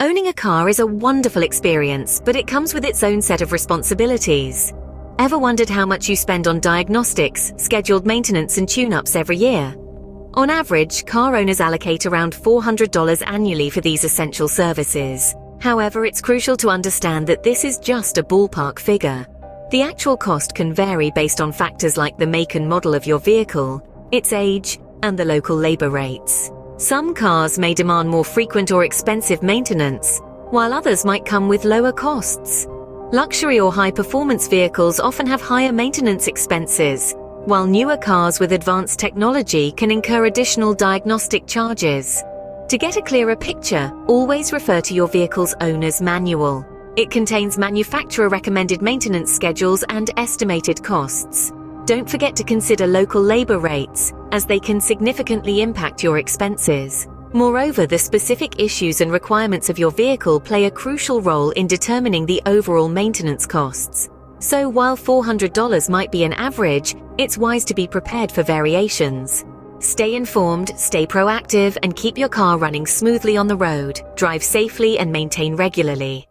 Owning a car is a wonderful experience, but it comes with its own set of responsibilities. Ever wondered how much you spend on diagnostics, scheduled maintenance and tune-ups every year? On average, car owners allocate around $400 annually for these essential services. However, it's crucial to understand that this is just a ballpark figure. The actual cost can vary based on factors like the make and model of your vehicle, its age, and the local labor rates. Some cars may demand more frequent or expensive maintenance, while others might come with lower costs. Luxury or high-performance vehicles often have higher maintenance expenses, while newer cars with advanced technology can incur additional diagnostic charges. To get a clearer picture, always refer to your vehicle's owner's manual. It contains manufacturer-recommended maintenance schedules and estimated costs. Don't forget to consider local labor rates, as they can significantly impact your expenses. Moreover, the specific issues and requirements of your vehicle play a crucial role in determining the overall maintenance costs. So while $400 might be an average, it's wise to be prepared for variations. Stay informed, stay proactive, and keep your car running smoothly on the road. Drive safely and maintain regularly.